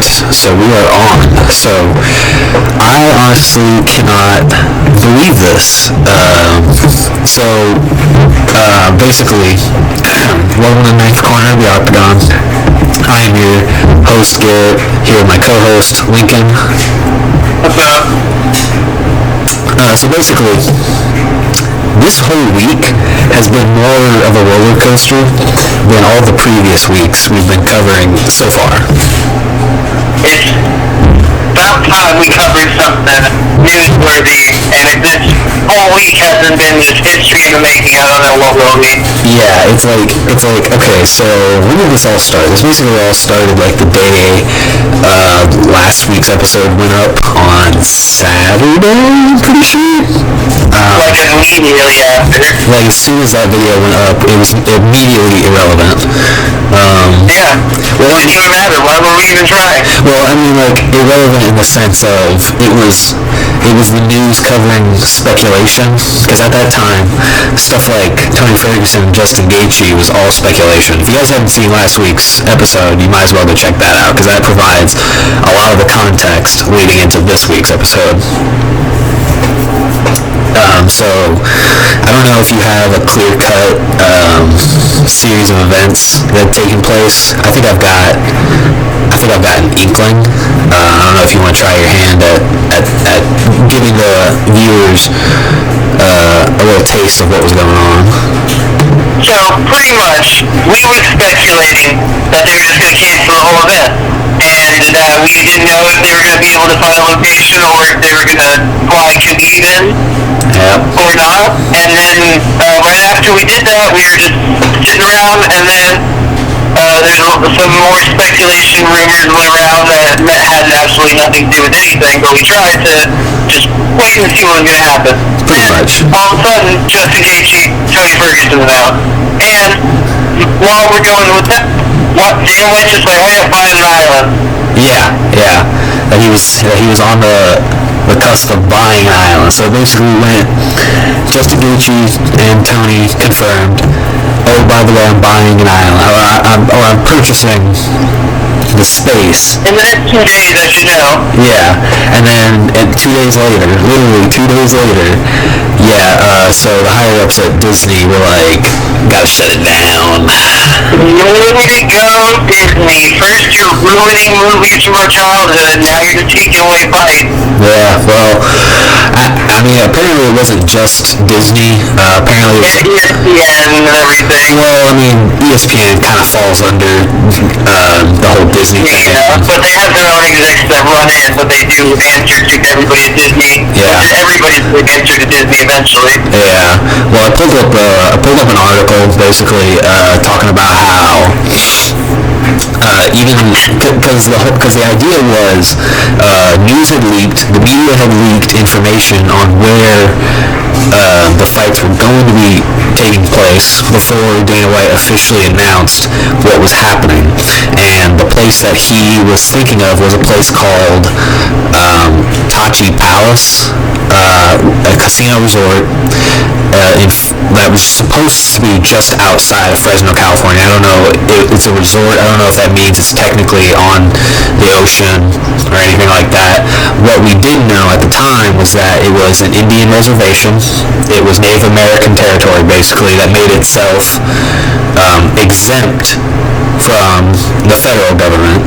Alright, so we are on. So, I honestly cannot believe this. Basically, welcome to the ninth corner of the Octagon. I am your host, Garrett, here with my co-host, Lincoln. What's up? So basically, this whole week has been more of a roller coaster than all the previous weeks we've been covering so far. It's about time we covered something newsworthy, and if this whole week hasn't been just history in the making, I don't know what will be. Yeah, it's like, okay, so when did this all start? This basically all started like the day last week's episode went up on Saturday, I'm pretty sure. Like immediately after. Like as soon as that video went up, it was immediately irrelevant. Yeah. Well, it didn't even matter. Why were we even trying? Well, I mean, like, irrelevant in the sense of it was the news covering speculation, because at that time, stuff like Tony Ferguson and Justin Gaethje was all speculation. If you guys haven't seen last week's episode, you might as well go check that out, because that provides a lot of the context leading into this week's episode. So, I don't know if you have a clear-cut series of events that have taken place. I think I've got an inkling. I don't know if you want to try your hand at giving the viewers a little taste of what was going on. So, pretty much, we were speculating that they were just going to cancel the whole event. And we didn't know if they were going to be able to find a location or if they were going to fly to even or not. And then right after we did that, we were just sitting around, and then there's some more speculation rumors went around that had absolutely nothing to do with anything, but we tried to just wait and see what was going to happen. Pretty much. All of a sudden, Justin Gaethje, Tony Ferguson was out. And while we're going with that, Dana White's just like, oh yeah, find an island. Yeah. That he was on the cusp of buying an island. So basically went Justin Gaethje and Tony confirmed, oh, by the way, I'm buying an island. I'm purchasing the space. In the next 2 days, as you know. Yeah, and then 2 days later, literally 2 days later, so the higher-ups at Disney were like, gotta shut it down. Way to go, Disney. First you're ruining movies from our childhood, now you're just taking away fights. Yeah, well, I mean, apparently it wasn't just Disney. Apparently it was ESPN and everything. Well, I mean, ESPN kind of falls under the whole Disney thing. Yeah, but they have their own execs that run it, but they do answer to everybody at Disney. Yeah. Everybody's going to answer to Disney eventually. Yeah. Well, I pulled up an article basically talking about how because the idea was news had leaked, the media had leaked information on where the fights were going to be taking place before Dana White officially announced what was happening. And the place that he was thinking of was a place called Tachi Palace, a casino resort that was supposed to be just outside of Fresno, California. I don't know, it's a resort. I don't know if that means it's technically on the ocean or anything like that. What we did know at the time was that it was an Indian reservation. It was Native American territory, basically, that made itself exempt from the federal government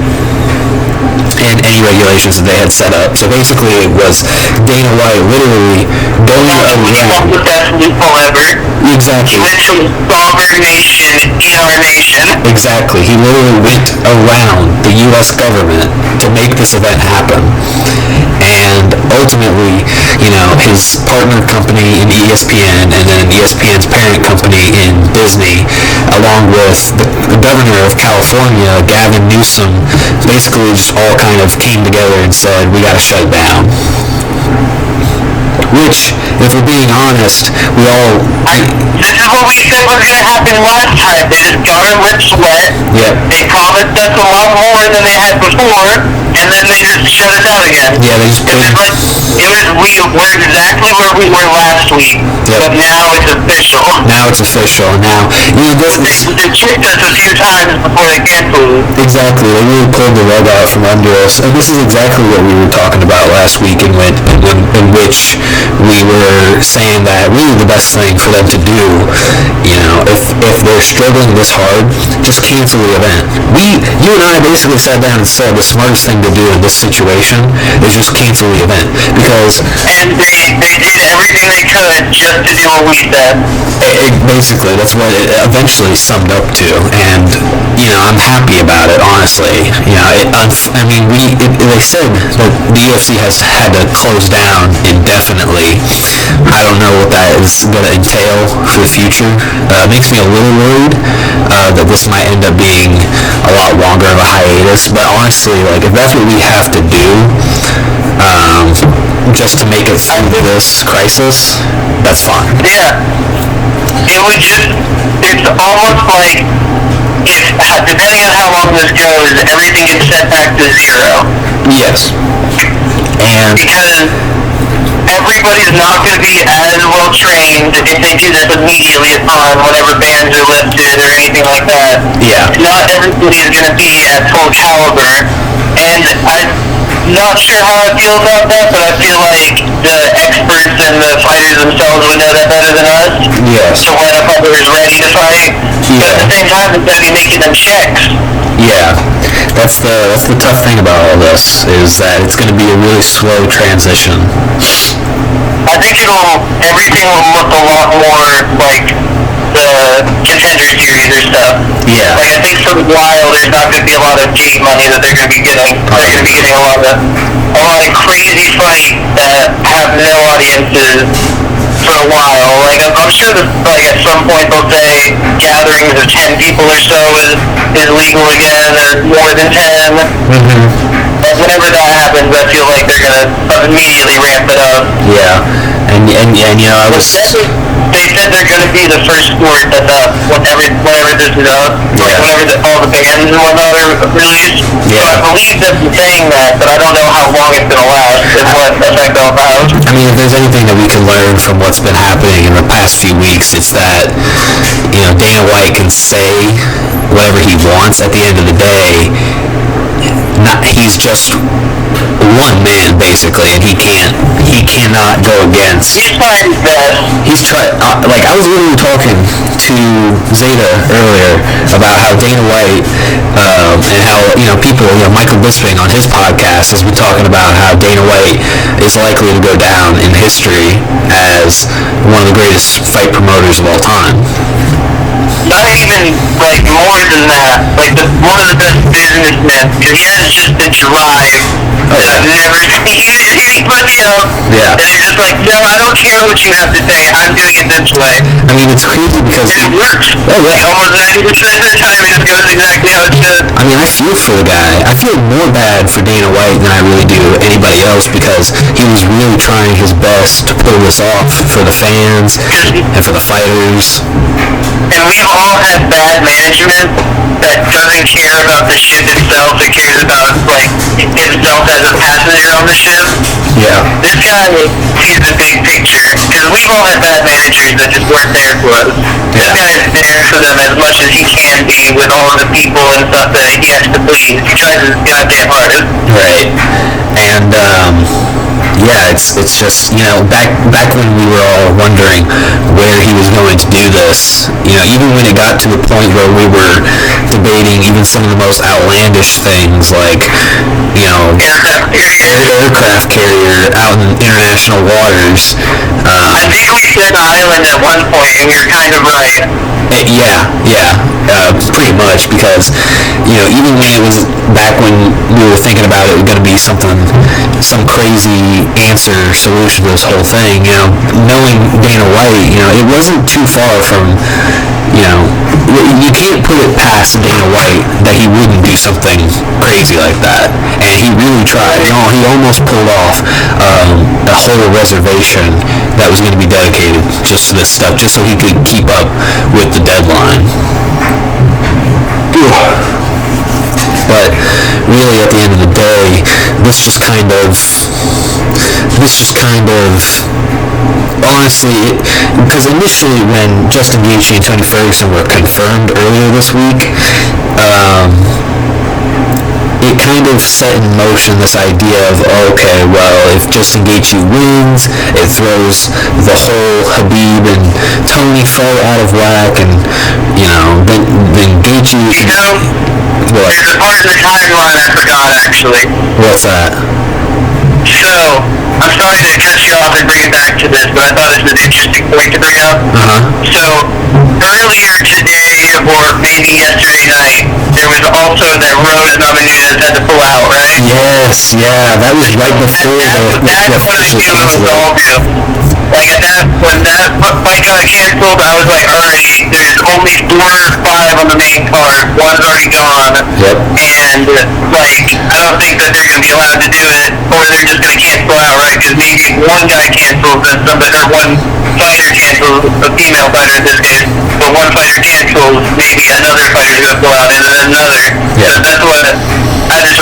and any regulations that they had set up. So basically it was Dana White literally going around. The best loophole ever. Exactly. He went to a sovereign nation in our nation. Exactly. He literally went around the U.S. government to make this event happen. And ultimately, his partner company in ESPN and then ESPN's parent company in Disney, along with the governor of California, Gavin Newsom, basically just all kind of came together and said, we gotta shut it down. Which, if we're being honest, this is what we said was going to happen last time. They just got our lips wet. Yep. They promised us a lot more than they had before, and and then they just shut us out again. Yeah, they just we're exactly where we were last week, but now it's official. Now it's official. Now, they tricked us a few times before they canceled. Exactly, they really pulled the rug out from under us, and this is exactly what we were talking about last week, in which we were saying that really the best thing for them to do, if they're struggling this hard, just cancel the event. You and I basically sat down and said the smartest thing to do in this situation is just cancel the event, because... And they did everything they could just to do what we said. Basically, that's what it eventually summed up to, and, I'm happy about it, honestly. They said that the UFC has had to close down indefinitely. I don't know what that is going to entail for the future. It makes me a little worried that this might end up being a lot longer of a hiatus, but honestly, if that's what we have to do just to make it through this crisis, that's fine. Yeah. It's almost like, depending on how long this goes, everything gets set back to zero. Yes. And because everybody's not going to be as well trained if they do this immediately upon whenever bans are lifted or anything like that. Yeah. Not everybody's going to be at full caliber. And I'm not sure how I feel about that, but I feel like the experts and the fighters themselves would know that better than us. Yes. So when a fighter is ready to fight. Yeah. But at the same time, it's going to be making them checks. Yeah. That's the tough thing about all this, is that it's going to be a really slow transition. I think everything will look a lot more like the Contender Series or stuff. Yeah. I think for a while there's not going to be a lot of gate money that they're going to be getting. They're going to be getting a lot of crazy fights that have no audiences for a while. I'm sure that at some point they'll say gatherings of 10 people or so is legal again, or more than 10. Mm-hmm. But whenever that happens, I feel like they're going to immediately ramp it up. Yeah. And I was... They said they're going to be the first sport that's up whenever this is up. Whenever all the bands and whatnot are released. Yeah. So I believe that they're saying that, but I don't know how long it's going to last and what effect they'll have. If there's anything that we can learn from what's been happening in the past few weeks, it's that, Dana White can say whatever he wants. At the end of the day, he's just one man, basically, and he cannot go against... He's trying his best. He's trying... I was literally talking to Zeta earlier about how Dana White and how, people, Michael Bisping on his podcast has been talking about how Dana White is likely to go down in history as one of the greatest fight promoters of all time. Not even, more than that. One of the best businessmen, because he has just the drive that I've never seen anybody else. Yeah. And they're just no, I don't care what you have to say, I'm doing it this way. It's crazy because... And it works. Oh, yeah. Almost 90% of the time it just goes exactly how it should. I feel for the guy. I feel more bad for Dana White than I really do anybody else, because he was really trying his best to pull this off for the fans and for the fighters. And we've all had bad management that doesn't care about the ship itself. It cares about, itself as a passenger on the ship. Yeah. This guy sees the big picture, because we've all had bad managers that just weren't there for us. This guy is there for them as much as he can be, with all of the people and stuff that he has to please. He tries his goddamn hardest. Right. And, it's just, back when we were all wondering where he was going to do this, even when it got to the point where we were debating even some of the most outlandish things, aircraft carrier out in international waters. I think we said island at one point, and you're kind of right. Pretty much, because, even when it was back when we were thinking about it was going to be some crazy solution to this whole thing, knowing Dana White, it wasn't too far from, you can't put it past Dana White that he wouldn't do something crazy like that. And he really tried. He almost pulled off a whole reservation that was going to be dedicated just to this stuff, just so he could keep up with the deadline. But really, at the end of the day, this just kind of honestly, because initially when Justin Gaethje and Tony Ferguson were confirmed earlier this week, it kind of set in motion this idea of, okay, well, if Justin Gaethje wins, it throws the whole Khabib and Tony fight out of whack, and, then Gaethje... What? There's a part of the timeline I forgot, actually. What's that? So, I'm sorry to cut you off and bring it back to this, but I thought this was an interesting point to bring up. So, earlier today, or maybe yesterday night, there was also that Rose Namajunas had to pull out, right? Yes, yeah, that was right before that's when I knew it was all real. Like, when that fight got canceled, I was like, alright, there's only 4 or 5 on the main card. One's already gone. Yep. And, I don't think that they're going to be allowed to do it, or they're just going to cancel outright, because maybe one guy cancels and one fighter cancels, a female fighter in this case, but one fighter cancels, maybe another fighter's going to pull out, and then another. Yeah. So that's what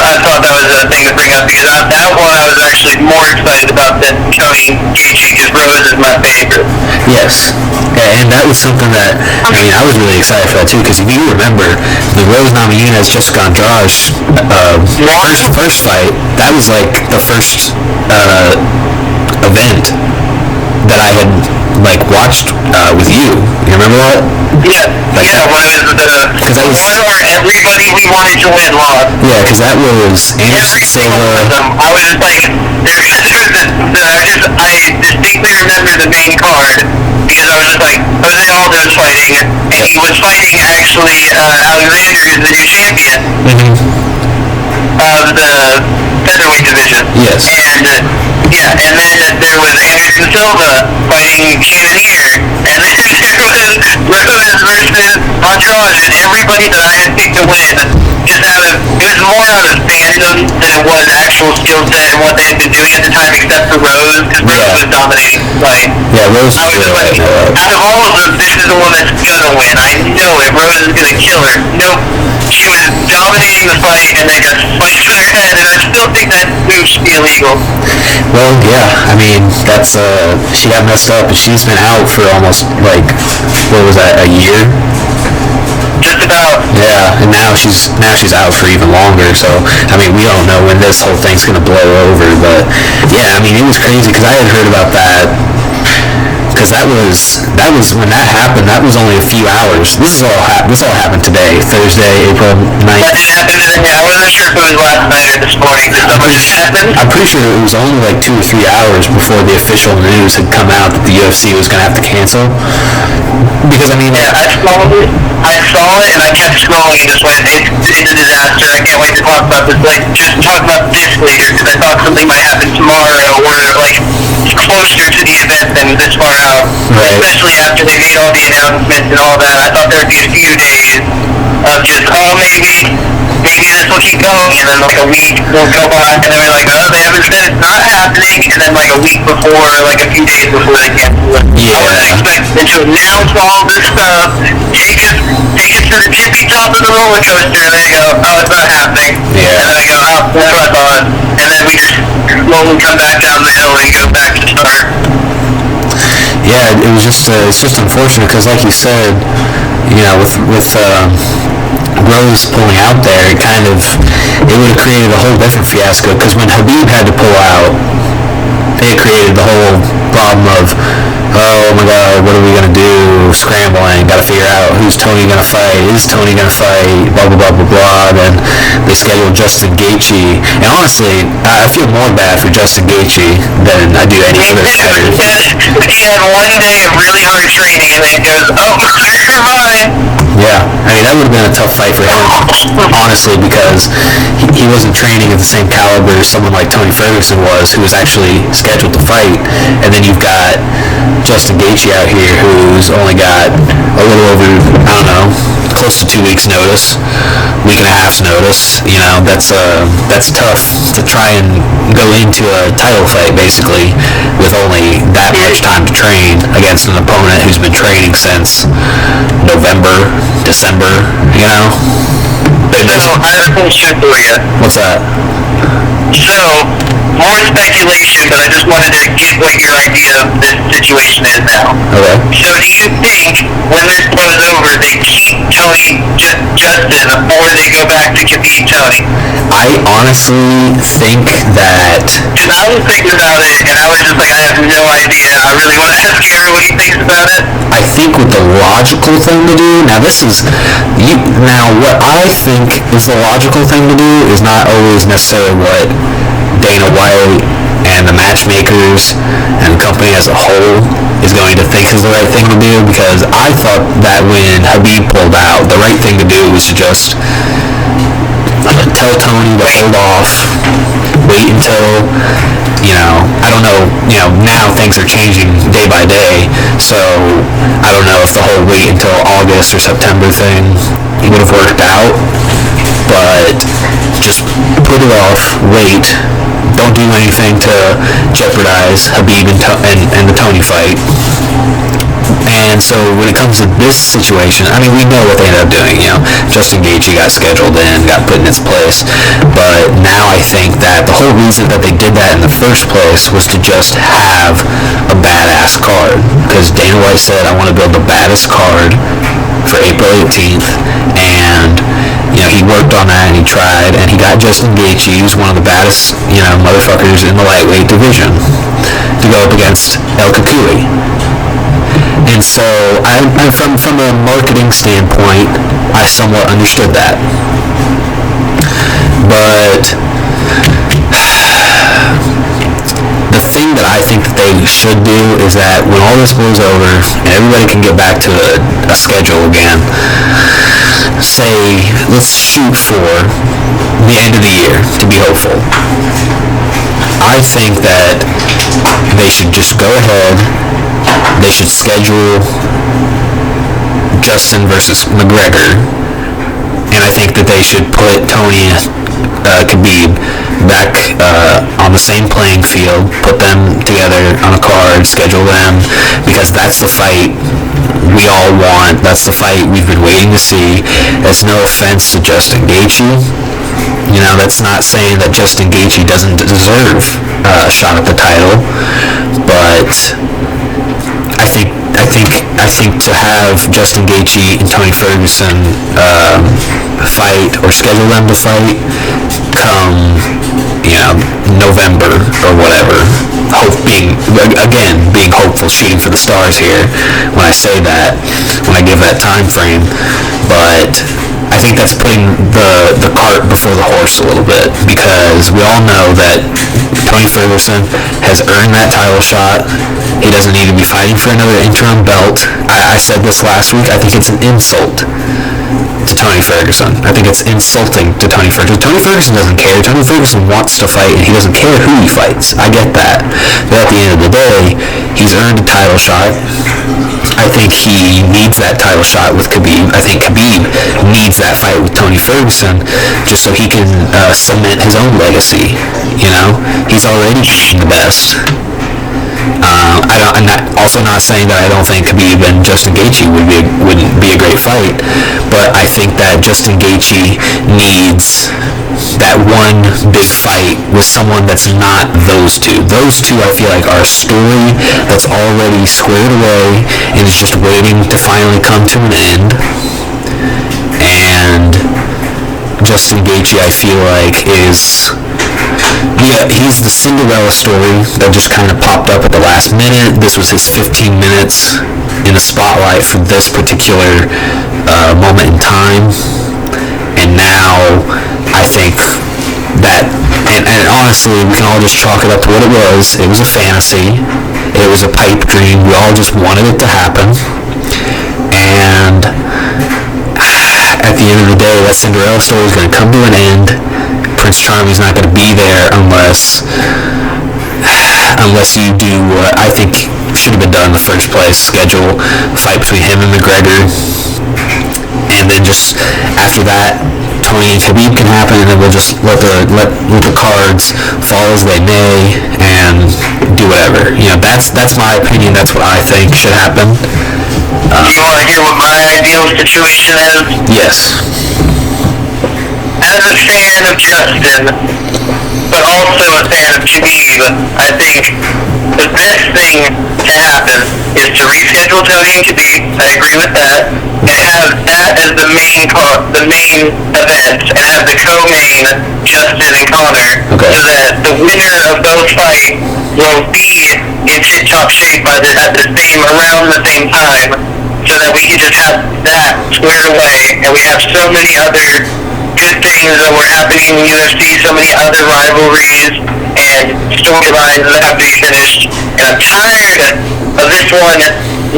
I thought that was a thing to bring up, because that one I was actually more excited about than Tony Gaethje, because Rose is my favorite. Yes. And that was something that, I was really excited for that too, because if you remember, the Rose Namajunas Jessica Andrade first fight, that was like the first event that I had watched with you. You remember that? Yeah. When it was the one where everybody we wanted to win lost. Yeah, because that was Anderson Silva. I was just like, I distinctly remember the main card, because I was just like, Jose Aldo was fighting, and he was fighting actually Alexander, who's the new champion of the featherweight division. Yes. And and then there was Anderson Silva fighting Cannonier, and then there was Rose versus Andrade, and everybody that I had picked to win, it was more out of fandom than it was actual skill set and what they had been doing at the time, except for Rose, because Rose was dominating the fight. Yeah, Rose I was just like, out of all of them, this is the one that's gonna win. I know it. Rose is gonna kill her. Nope. She was dominating the fight, and then got spiked to her head, and I still think that move should be illegal. Well, yeah, that's, she got messed up, and she's been out for almost, what was that, a year? Just about. Yeah, and now she's out for even longer, so, we don't know when this whole thing's gonna blow over, but, yeah, it was crazy, because I had heard about that, because that was when that happened. That was only a few hours. This all happened today, Thursday, April 9th. That didn't happen today. I wasn't sure if it was last night or this morning. Did something just happen? I'm pretty sure it was only 2 or 3 hours before the official news had come out that the UFC was going to have to cancel. Because yeah, I saw it, and I kept scrolling and just went, it's a disaster. I can't wait to talk about this. Just talk about this later, because I thought something might happen tomorrow, or closer to the event than this far out. Right. Especially after they made all the announcements and all that. I thought there would be a few days of just, maybe this will keep going, and then a week will go by, and then we're like, they haven't said it's not happening, and then a week before, a few days before they cancel it. Yeah. I wasn't expecting to announce all this stuff, take us to the tippy top of the roller coaster, and then go, it's not happening. Yeah. And then I go, that's what I thought. And then we just slowly come back down the hill and go back to start. Yeah, it's just unfortunate, because like you said, with Rose pulling out there, it would have created a whole different fiasco, because when Khabib had to pull out, it created the whole problem of, oh my god, what are we going to do, scrambling, got to figure out who's Tony going to fight, is Tony going to fight, blah blah blah blah blah. Then they scheduled Justin Gaethje, and honestly, I feel more bad for Justin Gaethje than I do any other fighter. He had one day of really hard training, and then goes, you're mine. Yeah, that would have been a tough fight for him, honestly, because he wasn't training at the same caliber as someone like Tony Ferguson was, who was actually scheduled to fight, and then you've got Justin Gaethje out here, who's only got a little over, close to 2 weeks notice, week and a half notice. That's tough to try and go into a title fight basically with only that much time to train against an opponent who's been training since November, December. So I have a question for you. What's that? So, more speculation, but I just wanted to get what your idea of this situation is now. Okay. So do you think when this blows over, they keep Tony Justin, or they go back to Khabib Tony? I honestly think that... Because I was thinking about it, and I was just like, I have no idea. I really want to ask Gary what he thinks about it. I think what the logical thing to do... Now, what I think is the logical thing to do is not always necessarily what Dana White and the matchmakers and the company as a whole is going to think is the right thing to do, because I thought that when Khabib pulled out, the right thing to do was to just tell Tony to hold off, wait until, I don't know, now things are changing day by day, so I don't know if the whole wait until August or September thing would have worked out, but just put it off, wait, don't do anything to jeopardize Khabib and the Tony fight. And so when it comes to this situation, we know what they ended up doing. Justin Gaethje got scheduled in, got put in its place. But now I think that the whole reason that they did that in the first place was to just have a badass card. Because Dana White said, I want to build the baddest card for April 18th. And, he worked on that and he tried. And he got Justin Gaethje, who's one of the baddest, motherfuckers in the lightweight division, to go up against El Kakui. And so, from a marketing standpoint, I somewhat understood that. But the thing that I think that they should do is that when all this blows over and everybody can get back to a schedule again, say, let's shoot for the end of the year to be hopeful. I think that they should just go ahead. They should schedule Justin versus McGregor, and I think that they should put Tony Khabib back on the same playing field, put them together on a card, schedule them, because that's the fight we all want. That's the fight we've been waiting to see. It's no offense to Justin Gaethje. That's not saying that Justin Gaethje doesn't deserve a shot at the title, but I think to have Justin Gaethje and Tony Ferguson fight or schedule them to fight come November or whatever, being hopeful, shooting for the stars here when I say that, when I give that time frame, but I think that's putting the cart before the horse a little bit, because we all know that Tony Ferguson has earned that title shot. He doesn't need to be fighting for another interim belt. I said this last week, I think it's an insult to Tony Ferguson. I think it's insulting to Tony Ferguson. Tony Ferguson doesn't care. Tony Ferguson wants to fight, and he doesn't care who he fights. I get that. But at the end of the day, he's earned a title shot. I think he needs that title shot with Khabib. I think Khabib needs that fight with Tony Ferguson just so he can cement his own legacy. He's already the best. I'm also not saying that I don't think Khabib and Justin Gaethje wouldn't be a great fight, but I think that Justin Gaethje needs that one big fight with someone that's not those two. Those two, I feel like, are a story that's already squared away and is just waiting to finally come to an end. And Justin Gaethje, I feel like, he's the Cinderella story that just kind of popped up at the last minute. This was his 15 minutes in the spotlight for this particular moment in time. And now I think that, and honestly, we can all just chalk it up to what it was. It was a fantasy. It was a pipe dream. We all just wanted it to happen. And at the end of the day, that Cinderella story is going to come to an end. Prince Charming's not going to be there unless you do what I think should have been done in the first place. Schedule a fight between him and McGregor. and then just after that, Tony and Khabib can happen, and then we'll just let the cards fall as they may and do whatever. That's my opinion. That's what I think should happen. Do you want to hear what my ideal situation is? Yes. As a fan of Justin, but also a fan of Khabib, I think the best thing to happen is to reschedule Tony and Khabib. I agree with that, and have that as the main event, and have the co-main Justin and Connor, Okay. so that the winner of both fights will be in tip-top shape around the same time, so that we can just have that squared away, and we have so many other good things that were happening in the UFC, so many other rivalries and storylines that have to be finished, and I'm tired of this one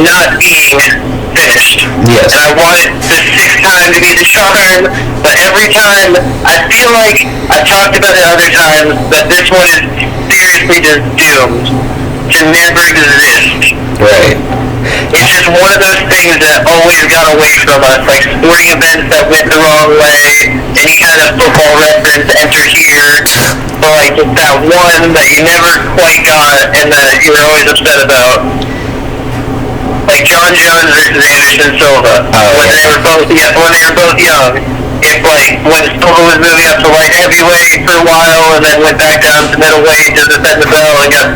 not being finished. Yes. And I want it the sixth time to be the charm, but every time I feel like I've talked about it other times, but this one is seriously just doomed to never exist. Right. It's just one of those things that always got away from us, like sporting events that went the wrong way, any kind of football reference enter here, but like just that one that you never quite got and that you were always upset about. Like John Jones versus Anderson Silva, when they were both young. It's like when Silva was moving up to light heavyweight for a while and then went back down to middleweight to defend the belt and got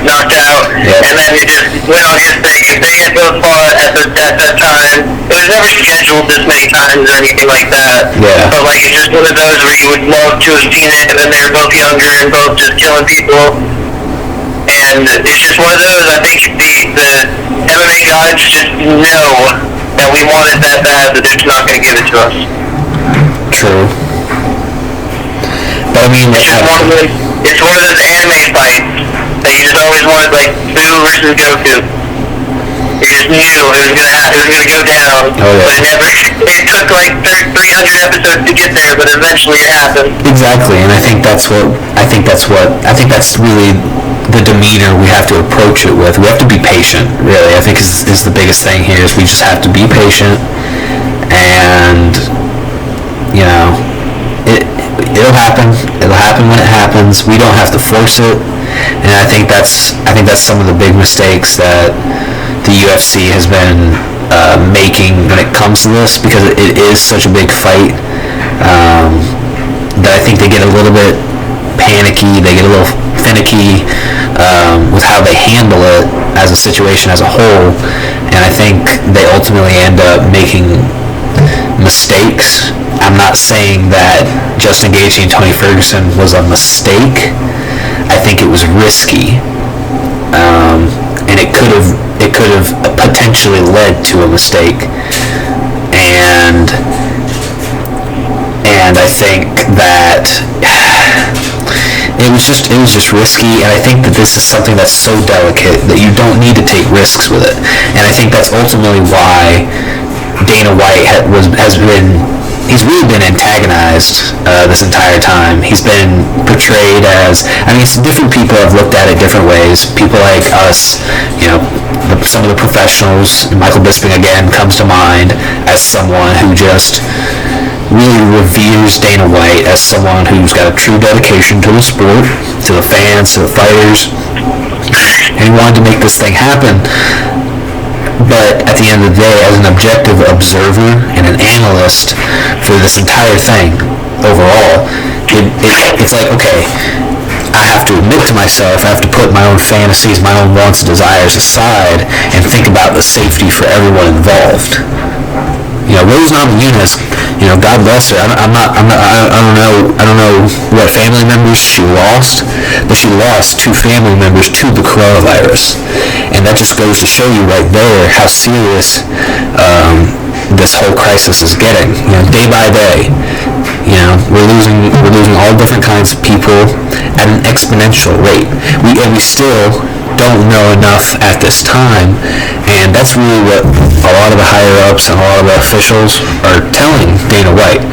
knocked out, and then he just went on his thing. If they had both fought at that time, it was never scheduled this many times or anything like that. Yeah. But like it's just one of those where you would love to have seen it, and then they were both younger and both just killing people. And it's just one of those. I think the MMA gods just know that we want it that bad that they're just not going to give it to us. True. But I mean, it's one of those anime fights that you just always wanted, like Boo versus Goku. You just knew it was gonna go down, but it never. It took like 300 episodes to get there, but eventually it happened. Exactly, and I think that's really the demeanor we have to approach it with. We have to be patient, really. I think is the biggest thing here is we just have to be patient, and it'll happen. It'll happen when it happens. We don't have to force it, and I think that's some of the big mistakes that the UFC has been making when it comes to this, because it is such a big fight that I think they get a little bit panicky, they get a little finicky with how they handle it as a situation as a whole, and I think they ultimately end up making mistakes. I'm not saying that just engaging Tony Ferguson was a mistake. I think it was risky, and it could have potentially led to a mistake, and I think that it was just risky, and I think that this is something that's so delicate that you don't need to take risks with it, and I think that's ultimately why Dana White he's really been antagonized this entire time. He's been portrayed as, different people have looked at it different ways. People like us, some of the professionals, Michael Bisping again comes to mind as someone who just really reveres Dana White as someone who's got a true dedication to the sport, to the fans, to the fighters, and he wanted to make this thing happen. But at the end of the day, as an objective observer and an analyst for this entire thing overall, it's like, okay, I have to admit to myself, I have to put my own fantasies, my own wants and desires aside and think about the safety for everyone involved. Rose Namajunas, God bless her. I don't know what family members she lost, but she lost 2 family members to the coronavirus, and that just goes to show you right there how serious this whole crisis is getting. Day by day, we're losing all different kinds of people at an exponential rate. We still don't know enough at this time, and that's really what a lot of the higher-ups and a lot of the officials are telling Dana White,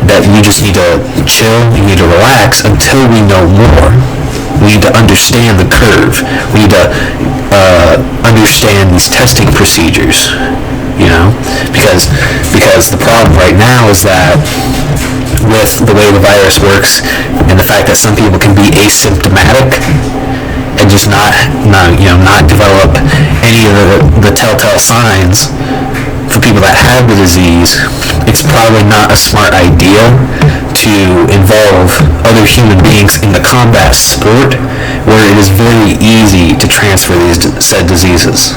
that you just need to chill, you need to relax until we know more. We need to understand the curve. We need to understand these testing procedures. you know, because the problem right now is that with the way the virus works and the fact that some people can be asymptomatic and just not develop any of the telltale signs for people that have the disease, it's probably not a smart idea to involve other human beings in the combat sport where it is very easy to transfer these said diseases.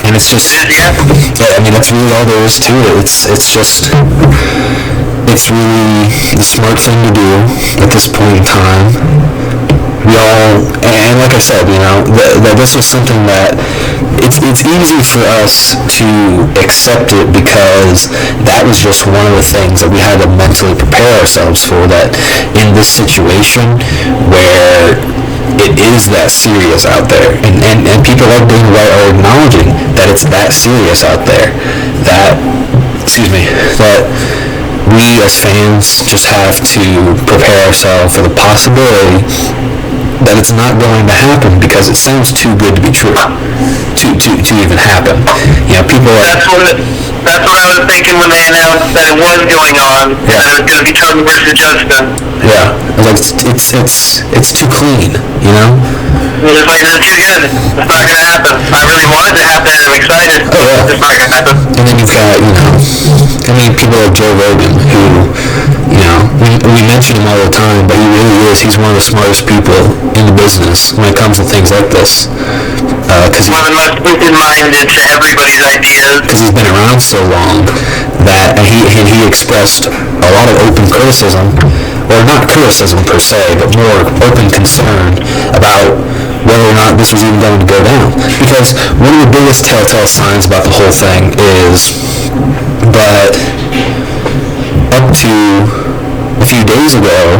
And it's just, yeah, I mean, that's really all there is to it. It's really the smart thing to do at this point in time. And like I said, you know, that this was something that it's easy for us to accept it because that was just one of the things that we had to mentally prepare ourselves for, that in this situation where it is that serious out there, and people like Dana White are acknowledging that it's that serious out there, that we as fans just have to prepare ourselves for the possibility that it's not going to happen, because it sounds too good to be true to even happen. You know, people are... That's what I was thinking when they announced that it was going on, that it was going to be Tony versus Justin. Yeah, like it's too clean, you know? It's like, it's too good. It's not going to happen. I really want it to happen, and I'm excited. Oh, yeah. It's not going to happen. And then you've got, you know, I mean, people like Joe Rogan, who, you know, we mention him all the time, but he really is. He's one of the smartest people in the business when it comes to things like this. Because one of the most open-minded to everybody's ideas. Because he's been around so long that he expressed a lot of open criticism, or not criticism per se, but more open concern about whether or not this was even going to go down. Because one of the biggest telltale signs about the whole thing is that up to a few days ago,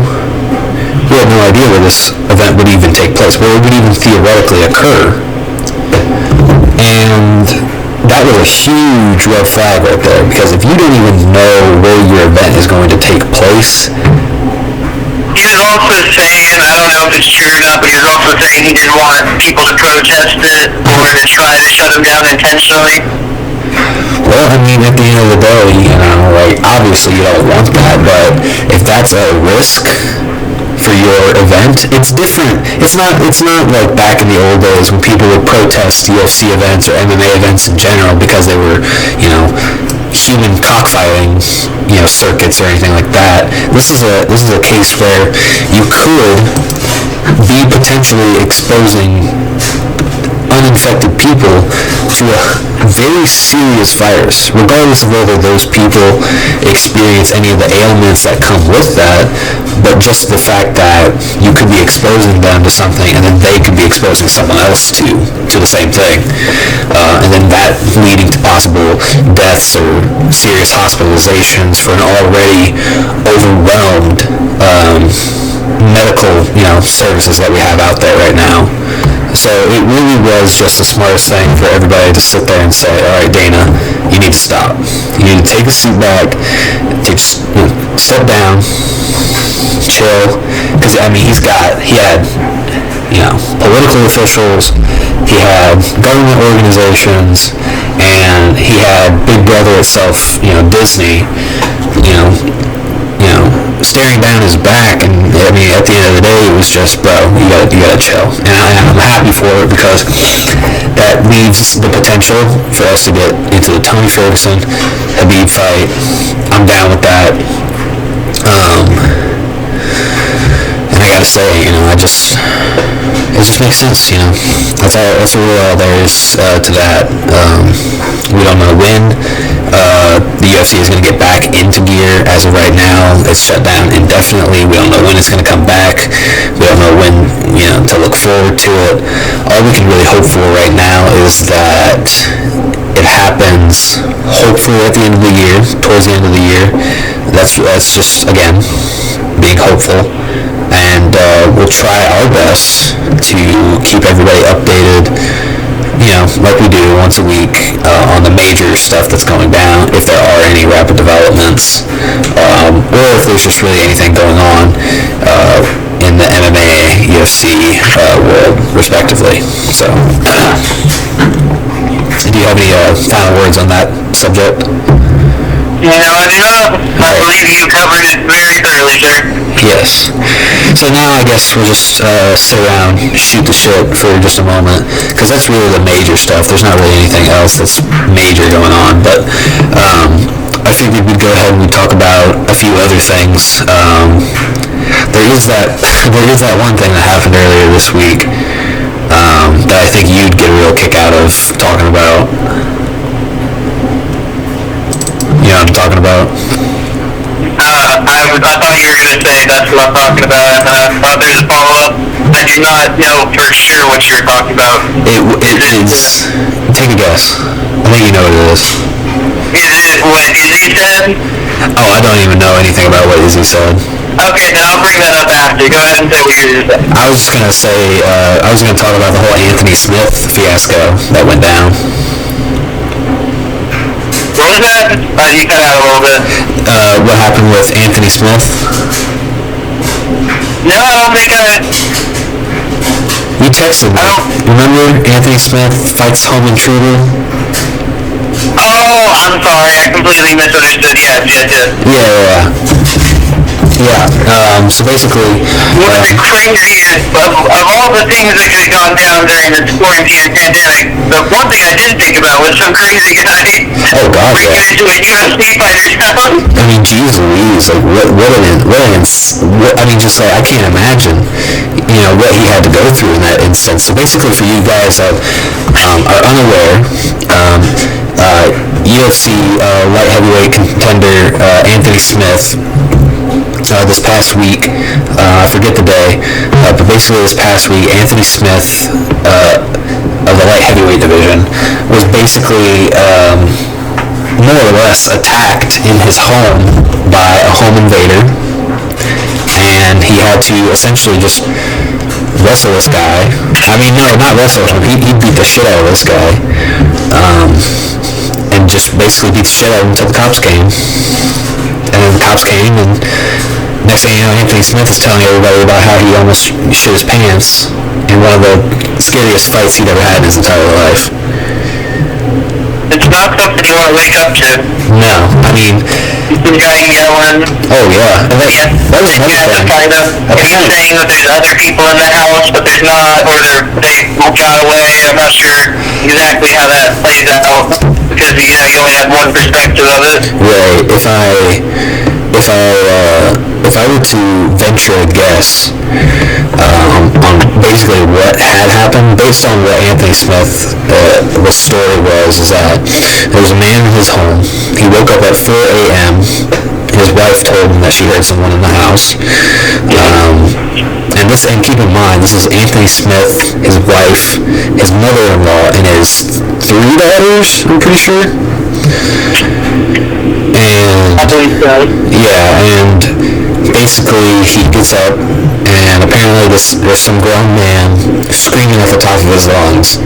we had no idea where this event would even take place, where it would even theoretically occur. And that was a huge red flag right there, because if you don't even know where your event is going to take place... He was also saying, I don't know if it's true or not, but he was also saying he didn't want people to protest it or to try to shut him down intentionally. Well, I mean, at the end of the day, you know, like, obviously you don't want that, but if that's a risk for your event, it's different. It's not like back in the old days when people would protest UFC events or MMA events in general because they were, you know, human cockfighting, you know, circuits or anything like that. This is a case where you could be potentially exposing uninfected people to a very serious virus, regardless of whether those people experience any of the ailments that come with that, but just the fact that you could be exposing them to something and then they could be exposing someone else to the same thing, and then that leading to possible deaths or serious hospitalizations for an already overwhelmed medical, you know, services that we have out there right now. So it really was just the smartest thing for everybody to sit there and say, all right, Dana, you need to stop. You need to take a seat back, step down, chill. Because, I mean, he had, you know, political officials, he had government organizations, and he had Big Brother itself, you know, Disney, you know, staring down his back. And I mean, at the end of the day, it was just, bro, you gotta chill. And I'm happy for it, because that leaves the potential for us to get into the Tony Ferguson Khabib fight. I'm down with that. And I gotta say, you know, it just makes sense, you know. That's really all there is to that. We don't know when the UFC is going to get back into gear. As of right now, it's shut down indefinitely. We don't know when it's going to come back. We don't know when, you know, to look forward to it. All we can really hope for right now is that it happens hopefully at the end of the year, towards the end of the year. That's just, again, being hopeful. And we'll try our best to keep everybody updated, you know, like we do once a week on the major stuff that's going down, if there are any rapid developments, or if there's just really anything going on in the MMA, UFC world, respectively. So, do you have any final words on that subject? No, I do not. I believe you covered it very thoroughly, sir. Yes. So now I guess we'll just sit around, shoot the shit for just a moment, because that's really the major stuff. There's not really anything else that's major going on, but I figured we'd go ahead and we'd talk about a few other things. There is that one thing that happened earlier this week that I think you'd get a real kick out of talking about. You know what I'm talking about? I thought you were going to say that's what I'm talking about, and I thought there's a follow-up. I do not know for sure what you're talking about. It is... Take a guess. I think you know what it is. Is it what Izzy said? Oh, I don't even know anything about what Izzy said. Okay, then I'll bring that up after. Go ahead and say what you're going to say. I was just going to say, I was going to talk about the whole Anthony Smith fiasco that went down. What was that? You cut out a little bit. What happened with Anthony Smith? No, I don't think You texted me. Remember Anthony Smith fights home intruder? Oh, I'm sorry. I completely misunderstood. Yes. Yeah. So basically... One of the craziest, of all the things that could have gone down during this quarantine pandemic, the one thing I didn't think about was some crazy guy breaking into a UFC fighter's house. I mean, geez Louise, like, just like, I can't imagine, what he had to go through in that instance. So basically, for you guys that are unaware, UFC light heavyweight contender Anthony Smith, this past week, I forget the day, but basically this past week, Anthony Smith of the light heavyweight division was basically more or less attacked in his home by a home invader, and he had to essentially just wrestle this guy. I mean, no, not wrestle him. He beat the shit out of this guy, and just basically beat the shit out of him until the cops came. And then the cops came, and next thing you know, Anthony Smith is telling everybody about how he almost shit his pants in one of the scariest fights he'd ever had in his entire life. It's not something you want to wake up to. No, I mean... The guy yelling. Oh, yeah. And that was another thing. Kind of, he's saying that there's other people in the house, but there's not, or they got away. I'm not sure exactly how that plays out, because, you only have one perspective of it. Right. If I were to venture a guess on basically what had happened, based on what Anthony Smith, the story was, is that there was a man in his home. He woke up at 4 a.m. His wife told him that she heard someone in the house. And keep in mind, this is Anthony Smith, his wife, his mother-in-law, and his 3 daughters, I'm pretty sure. And basically he gets up, and apparently there's some grown man screaming at the top of his lungs.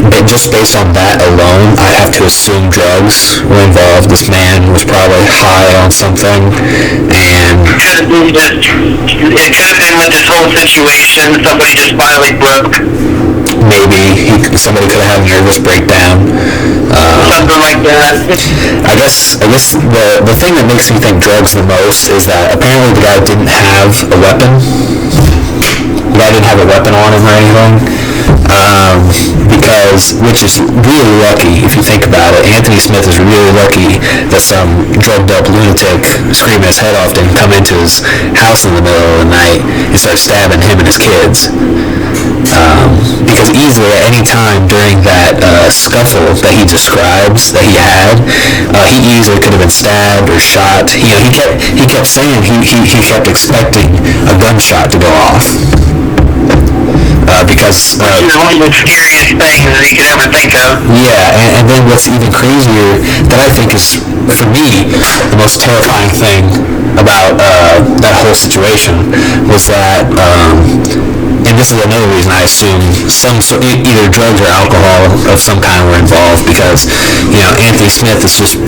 But just based on that alone, I have to assume drugs were involved. This man was probably high on something, and it could have been with this whole situation, somebody just finally broke. Maybe somebody could have had a nervous breakdown. Something like that. I guess the thing that makes me think drugs the most is that apparently the guy didn't have a weapon. The guy didn't have a weapon on him or anything. Which is really lucky if you think about it. Anthony Smith is really lucky that some drugged up lunatic screaming his head off didn't come into his house in the middle of the night and start stabbing him and his kids. Because easily at any time during that scuffle that he describes that he had, he easily could have been stabbed or shot. He kept saying he kept expecting a gunshot to go off. Because which is one of the scariest things that you could ever think of. Yeah, and then what's even crazier that I think is for me, the most terrifying thing about that whole situation was that, and this is another reason I assume either drugs or alcohol of some kind were involved, because Anthony Smith is just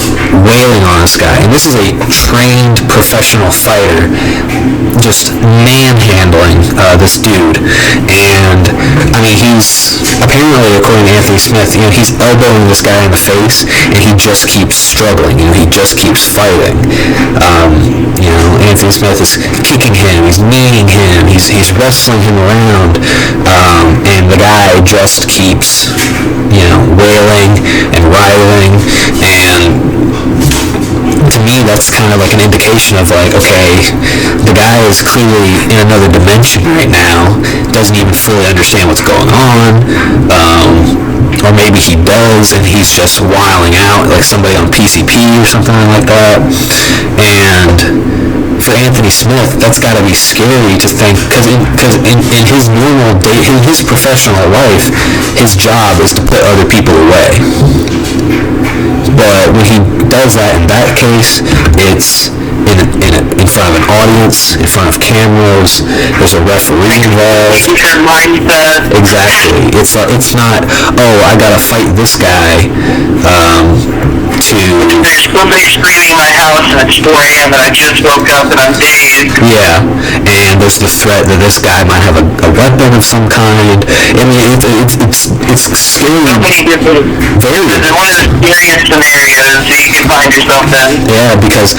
wailing on this guy, and this is a trained professional fighter, just manhandling this dude. And I mean, he's apparently, according to Anthony Smith, he's elbowing this guy in the face, and he just keeps struggling. He just keeps fighting. Anthony Smith is kicking him, he's kneeing him, he's wrestling him around, and the guy just keeps, wailing and writhing. And to me, that's kind of like an indication of like, okay, the guy is clearly in another dimension right now, doesn't even fully understand what's going on, or maybe he does and he's just wiling out like somebody on PCP or something like that. And for Anthony Smith, that's got to be scary to think, because in his normal day, in his professional life, his job is to put other people away. But when he does that in that case, it's in front of an audience, in front of cameras. There's a referee involved. Exactly. It's not, oh, I gotta fight this guy There's somebody screaming in my house and it's 4 a.m. and I just woke up and I'm dazed. Yeah, and there's the threat that this guy might have a weapon of some kind. I mean, it's scary. Very. It's one of the scariest scenarios that you can find yourself in. Yeah, because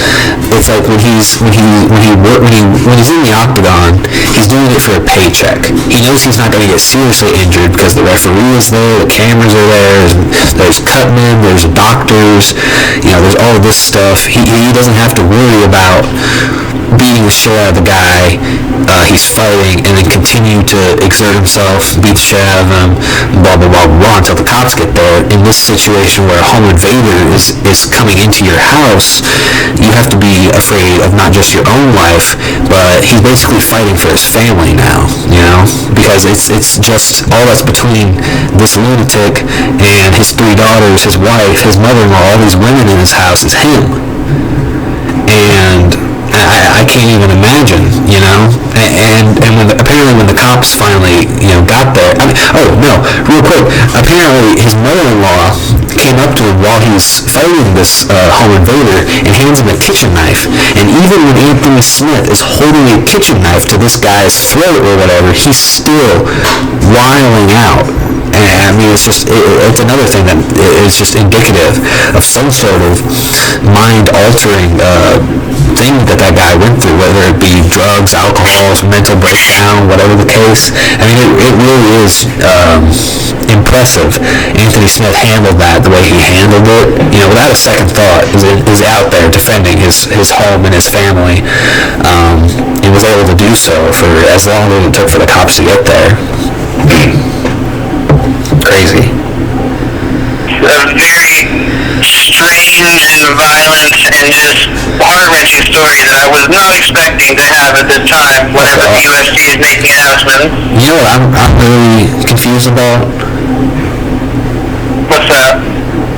it's like when he's in the Octagon, he's doing it for a paycheck. He knows he's not going to get seriously injured because the referee is there, the cameras are there, there's cutmen, there's doctors, there's all of this stuff. He doesn't have to worry about beating the shit out of the guy he's fighting and then continue to exert himself, beat the shit out of him, blah, blah, blah, blah, until the cops get there. In this situation where a home invader is coming into your house, you have to be afraid of not just your own life, but he's basically fighting for his family now, because it's just all that's between this lunatic and his 3 daughters, his wife, his mother-in-law, all these women in his house is him. And I can't even imagine, and apparently when the cops finally, got there, real quick, apparently his mother-in-law came up to him while he was fighting this home invader and hands him a kitchen knife, and even when Anthony Smith is holding a kitchen knife to this guy's throat or whatever, he's still wiling out. And I mean, it's another thing that is just indicative of some sort of mind-altering thing that guy went through, whether it be drugs, alcohol, mental breakdown, whatever the case. I mean, it really is impressive. Anthony Smith handled that the way he handled it, without a second thought, is out there defending his home and his family, and was able to do so for as long as it took for the cops to get there. Crazy. A very strange and violent and just heart-wrenching story that I was not expecting to have at the time whenever the UFC is making announcements. You know what I'm really confused about? What's that?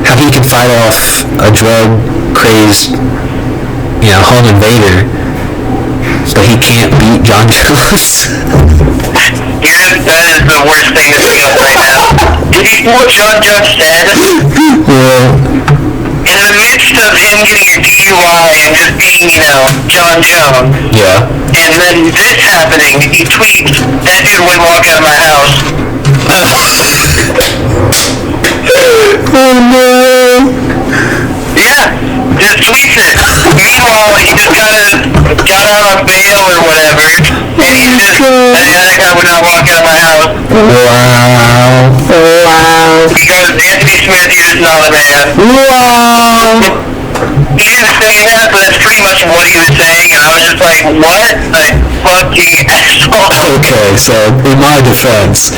How he can fight off a drug-crazed, home invader, but he can't beat John Jones. That is the worst thing to think of right now. Did he pull John Jones' head? Yeah. In the midst of him getting a DUI and just being, John Jones. Yeah. And then this happening, he tweets, "That dude wouldn't walk out of my house." Oh no. Yeah, just tweets it. Meanwhile, he just got out on bail or whatever, and he just, that guy would not walk out of my house. Wow. Because Anthony Smith, he was not a man. Wow. He didn't say that, but that's pretty much what he was saying, and I was just like, what a fucking asshole. Okay, so in my defense,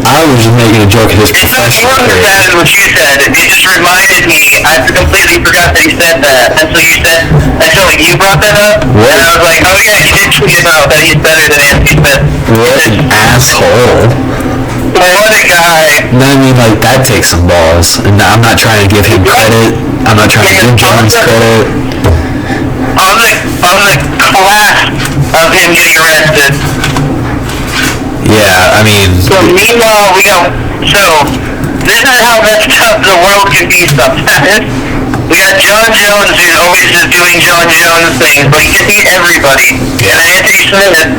I was just making a joke at his professional career. It wasn't what you said. It just reminded me. I completely forgot that he said that until you brought that up. What? And I was like, oh yeah, he did tweet about that he's better than Anthony Smith. What an asshole. What a guy. I mean, like, that takes some balls. And I'm not trying to give him credit. I'm not trying to give Jones credit. On the clasp of him getting arrested. Yeah, I mean... So meanwhile, this is how messed up the world can be sometimes. We got John Jones, who's always just doing John Jones things, but he can beat everybody. Yeah. And Anthony Smith,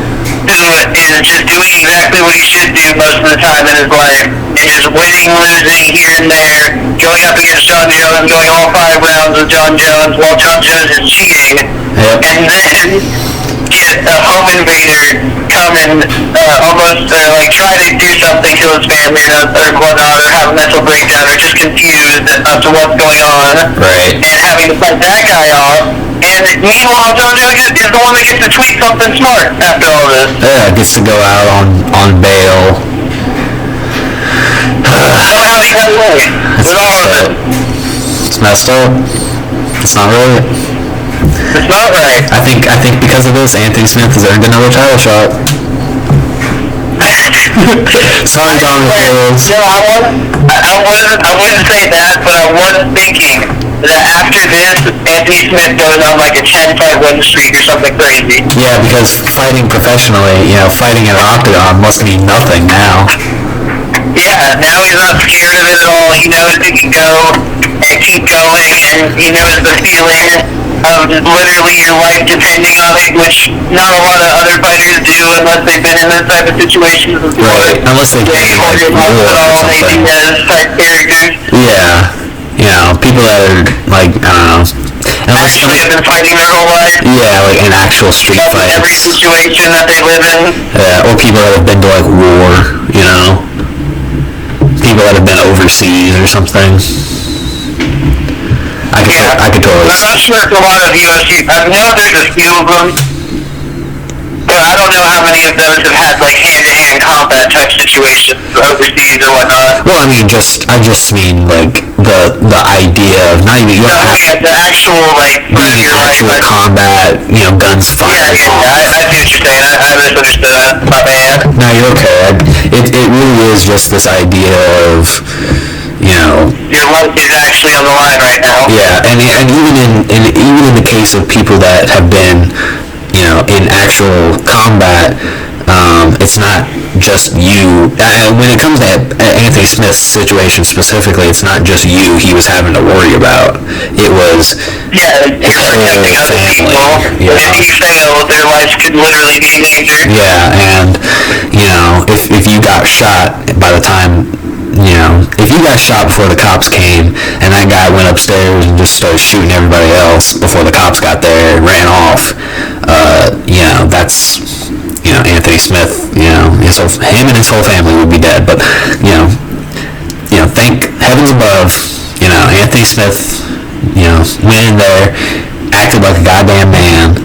who is just doing exactly what he should do most of the time in his life, and just winning, losing here and there, going up against John Jones, going all 5 rounds with John Jones while John Jones is cheating, and then get a home invader come and almost try to do something to his family or whatnot, or have a mental breakdown, or just confused as to what's going on, right? And having to fight that guy off. And meanwhile, John Jones is the one that gets to tweet something smart after all this. Yeah, gets to go out on bail. Somehow he got away with all of it. It's messed up. It's not right. It's not right. I think because of this, Anthony Smith has earned another title shot. Sorry, John McClellan. No, I wouldn't say that, but I was thinking that after this, Anthony Smith goes on like a 10-fight win streak or something crazy. Yeah, because fighting professionally, fighting in an octagon must mean nothing now. Yeah, now he's not scared of it at all. He knows he can go and keep going, and he knows the feeling of literally your life depending on it, which not a lot of other fighters do unless they've been in this type of situations before. Right, unless they've been like war or something. Type characters. Yeah, people that are like, I don't know. Actually have been fighting their whole life. Yeah, like in actual street fights. Every situation that they live in. Yeah, or people that have been to like war, people that have been overseas or something. I could totally. I'm not sure if a lot of UFC. I know there's a few of them, but I don't know how many of those have had like hand-to-hand combat type situations overseas or whatnot. Well, I just mean like the idea of not even the actual being in actual combat, guns fired. Yeah, I see what you're saying. I misunderstood that. My bad. No, you're okay. It really is just this idea of. Your life is actually on the line right now. Yeah, and even in the case of people that have been, in actual combat, it's not just you. When it comes to Anthony Smith's situation specifically, it's not just you he was having to worry about. It was his whole family. If he failed, their lives could literally be in danger. Yeah, and if you got shot by the time. If you got shot before the cops came and that guy went upstairs and just started shooting everybody else before the cops got there and ran off, that's, Anthony Smith, him and his whole family would be dead. But, thank heavens above, Anthony Smith, went in there, acted like a goddamn man,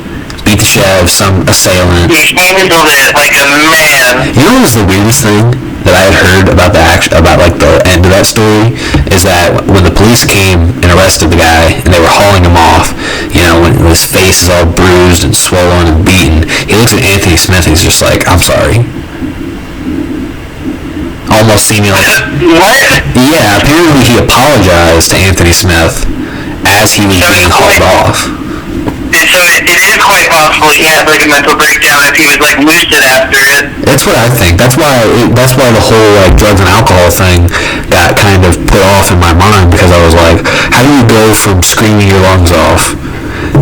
beat the shit out of some assailant. He handled it like a man. What was the weirdest thing that I had heard about the end of that story is that when the police came and arrested the guy and they were hauling him off, when his face is all bruised and swollen and beaten, he looks at Anthony Smith and he's just like, I'm sorry. Almost seeming like... What? Yeah, apparently he apologized to Anthony Smith as he was being hauled off. And so it is quite possible he had like a mental breakdown if he was like lucid after it. That's what I think. That's why the whole drugs and alcohol thing got kind of put off in my mind, because I was like, how do you go from screaming your lungs off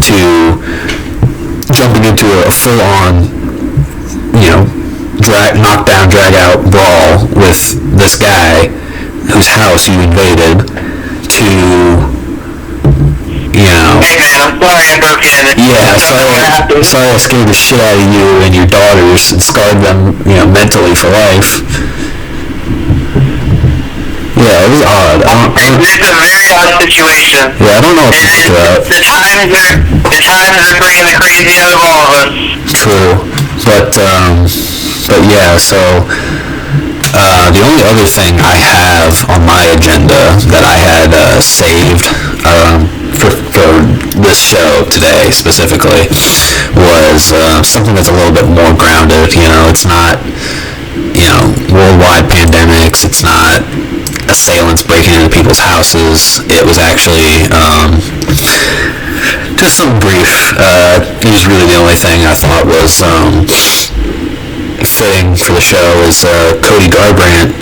to jumping into a full-on, knockdown, drag-out brawl with this guy whose house you invaded to... Hey man, I'm sorry I broke in. Yeah, sorry I scared the shit out of you and your daughters and scarred them, mentally for life. Yeah, it was odd. It's a very odd situation. Yeah, I don't know what to make of that. The times are bringing the crazy out of all of us. True, but yeah. So the only other thing I have on my agenda that I had saved for this show today specifically was something that's a little bit more grounded. It's not worldwide pandemics. It's not assailants breaking into people's houses. It was actually just some brief. It was really the only thing I thought was fitting for the show is Cody Garbrandt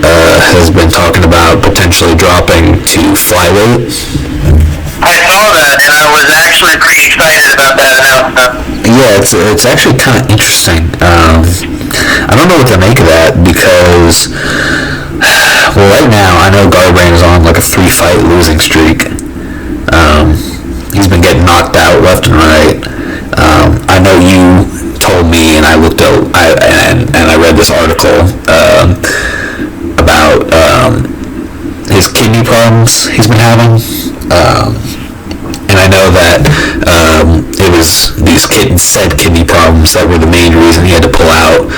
has been talking about potentially dropping to flyweight. I saw that, and I was actually pretty excited about that announcement. Yeah, it's actually kind of interesting. I don't know what to make of that because, well, right now I know Garbrandt is on like a 3-fight losing streak. He's been getting knocked out left and right. I know you told me, and I looked out, and I read this article about his kidney problems he's been having. And I know that it was these said kidney problems that were the main reason he had to pull out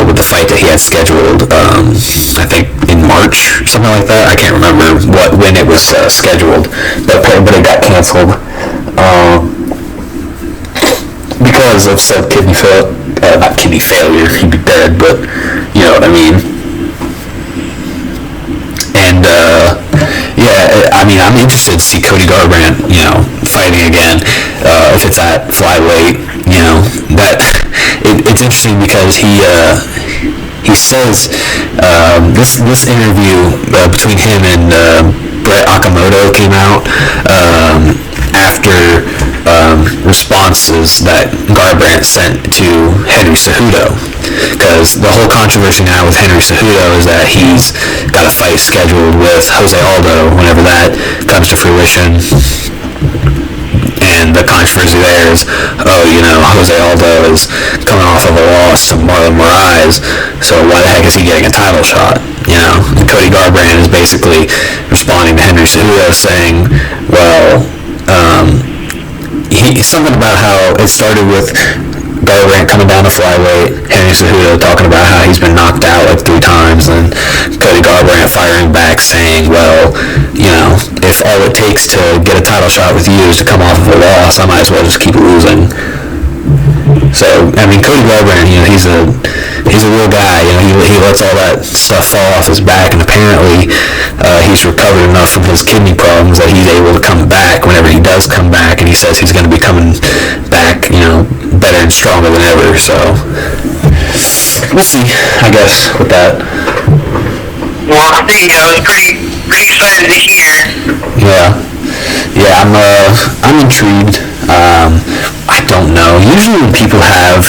with the fight that he had scheduled, I think in March, something like that. I can't remember when it was scheduled, but it got canceled because of said kidney failure. Not kidney failure, he'd be dead, but you know what I mean. And yeah, I mean, I'm interested to see Cody Garbrandt, fighting again. If it's at flyweight, that it's interesting because he says this interview between him and Brett Okamoto came out after responses that Garbrandt sent to Henry Cejudo, because the whole controversy now with Henry Cejudo is that he's got a fight scheduled with Jose Aldo whenever that comes to fruition. And the controversy there is, Jose Aldo is coming off of a loss to Marlon Moraes, so why the heck is he getting a title shot? And Cody Garbrandt is basically responding to Henry Cejudo saying, well, something about how it started with Garbrandt coming down to flyweight, Henry Cejudo talking about how he's been knocked out like 3 times, and Cody Garbrandt firing back saying, well, if all it takes to get a title shot with you is to come off of a loss, I might as well just keep losing. So, I mean, Cody Garbrandt, he's a real guy. He lets all that stuff fall off his back, and apparently he's recovered enough from his kidney problems that he's able to come back whenever he does come back, and he says he's going to be coming back, better and stronger than ever. So, we'll see, I guess, with that. Well, I think I was pretty excited to hear. Yeah, I'm intrigued. I don't know. Usually when people have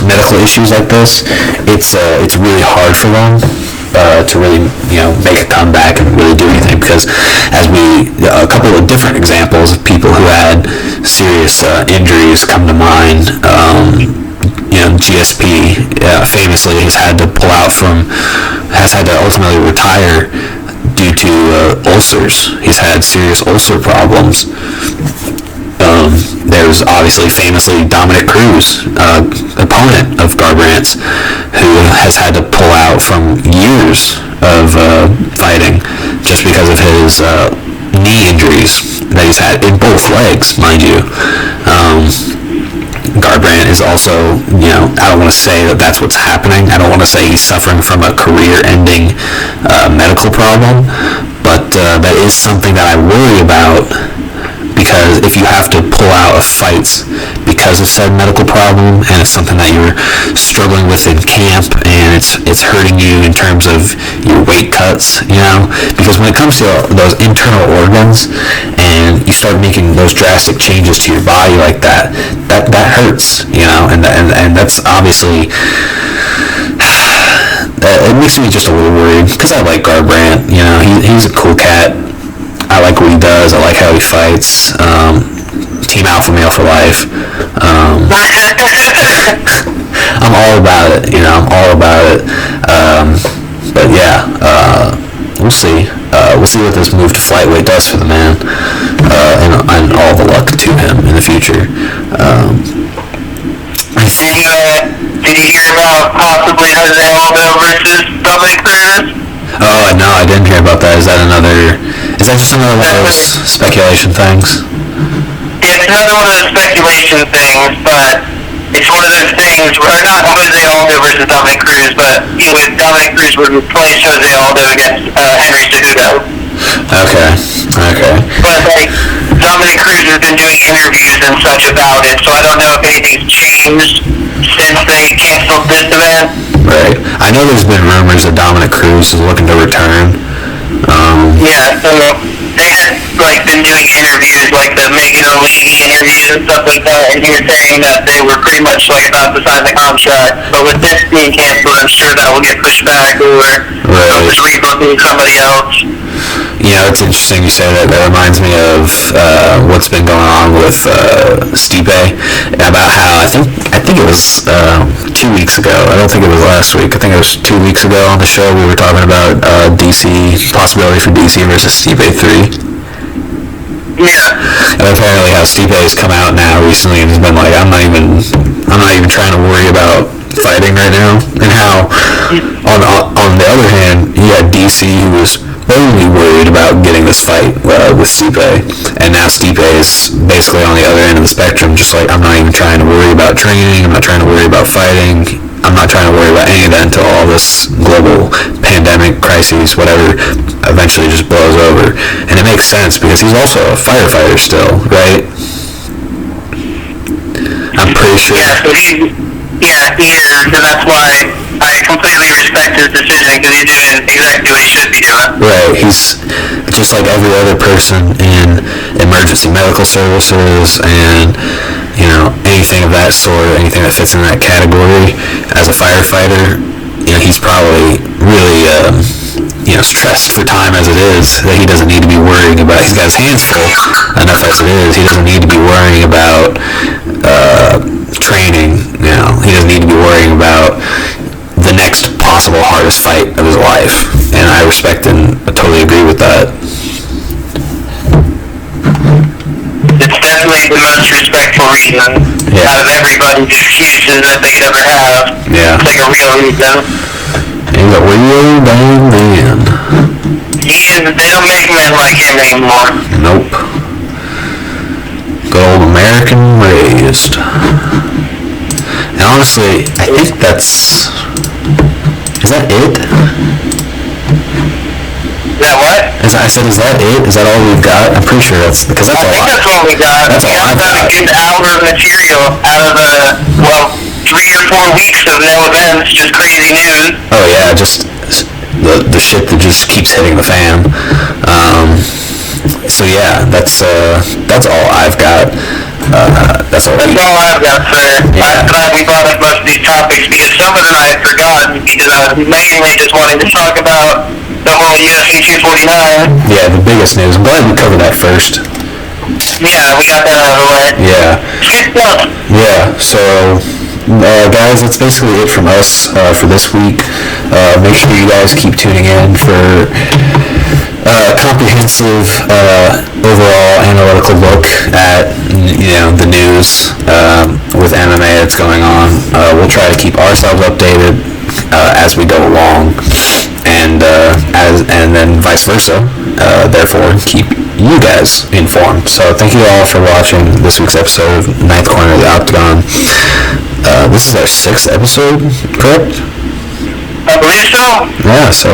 medical issues like this, it's really hard for them to really make a comeback and really do anything, because a couple of different examples of people who had serious injuries come to mind. GSP famously has had to ultimately retire due to ulcers. He's had serious ulcer problems. There's obviously famously Dominic Cruz, opponent of Garbrandt's, who has had to pull out from years of fighting just because of his knee injuries that he's had in both legs, mind you. Garbrandt is also, I don't want to say that that's what's happening. I don't want to say he's suffering from a career-ending medical problem, but that is something that I worry about, because if you have to pull out of fights because of said medical problem, and it's something that you're struggling with in camp, and it's hurting you in terms of your weight cuts, because when it comes to those internal organs, and you start making those drastic changes to your body like that hurts, and that's obviously, it makes me just a little worried, because I like Garbrandt. He's a cool cat. I like what he does. I like how he fights. Team alpha male for life. I'm all about it. I'm all about it. But yeah, we'll see. We'll see what this move to flyweight does for the man, and all the luck to him in the future. Did you hear about possibly Jose Aldo versus Dominic Cruz? Oh, no, I didn't hear about that. Is that just another one of those speculation things? Yeah, it's another one of those speculation things, but it's one of those things where not Jose Aldo versus Dominic Cruz, but Dominic Cruz would replace Jose Aldo against Henry Cejudo. Okay. But like Dominic Cruz has been doing interviews and such about it, so I don't know if anything's changed since they canceled this event. Right. I know there's been rumors that Dominic Cruz is looking to return. Yeah, so they had like been doing interviews, like the Megan O'Leary interviews and stuff like that, and he was saying that they were pretty much like about to sign the contract. But with this being canceled, I'm sure that will get pushed back, or they'll just rebooking somebody else. You know, it's interesting you say that. That reminds me of what's been going on with Stipe, about how I think it was 2 weeks ago. I don't think it was last week. I think it was 2 weeks ago on the show we were talking about DC, possibility for DC versus Stipe 3. Yeah. And apparently how Stipe has come out now recently and has been like, I'm not even trying to worry about fighting right now. And how on the other hand, you had DC who was only worried about getting this fight with Stipe, and now Stipe is basically on the other end of the spectrum, just like, I'm not even trying to worry about training, I'm not trying to worry about fighting, I'm not trying to worry about any of that until all this global pandemic crises, whatever, eventually just blows over. And it makes sense because he's also a firefighter still, right? I'm pretty sure. Yeah, he is, and that's why I completely respect his decision, because he's doing exactly what he should be doing. Right, he's just like every other person in emergency medical services and, you know, anything of that sort, anything that fits in that category. As a firefighter, you know, he's probably really, stressed for time as it is, that he doesn't need to be worrying about, he's got his hands full enough as it is, he doesn't need to be worrying about training, you know, he doesn't need to be worrying about the next possible hardest fight of his life, and I respect and totally agree with that. It's definitely the most respectful reason out of everybody's excuses that they could ever have. Yeah. It's like a real reason. He's a real damn man. They don't make men like him anymore. Nope. Good old American raised. And honestly, I think that's... Is that it? Is that what? I said, is that it? Is that all we've got? I'm pretty sure that's... Because that's I think that's all we got. That's all I've got. We got about a good hour of material out of 3 or 4 weeks of no events, just crazy news. Oh yeah, just the shit that just keeps hitting the fan. So yeah, that's all I've got. That's all I've got, sir. Yeah. I'm glad we brought up most of these topics, because some of them I had forgotten, because I was mainly just wanting to talk about the whole UFC 249. Yeah, the biggest news. I'm glad we covered that first. Yeah, we got that out of the way. Yeah. Skipped up. Yeah, so guys, that's basically it from us for this week. Make sure you guys keep tuning in for comprehensive overall analytical look at the news with MMA that's going on. We'll try to keep ourselves updated as we go along, and then vice versa. Therefore, keep you guys informed. So thank you all for watching this week's episode of Ninth Corner of the Octagon. This is our 6th episode, correct? I believe so. Yeah, so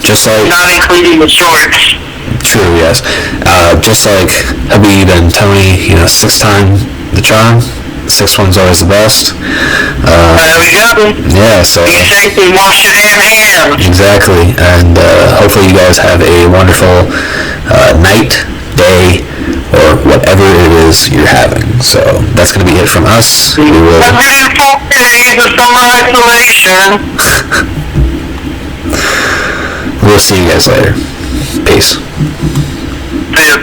just like... Not including the shorts. True, yes. Just like Habib and Tony, 6-time the charm. 6th one's always the best. There we go. Yeah, so... Be safe and wash your damn hands. Exactly, and hopefully you guys have a wonderful night, day, or whatever it is you're having. So that's going to be it from us. We will... 104 days of summer isolation. We'll see you guys later. Peace. See ya.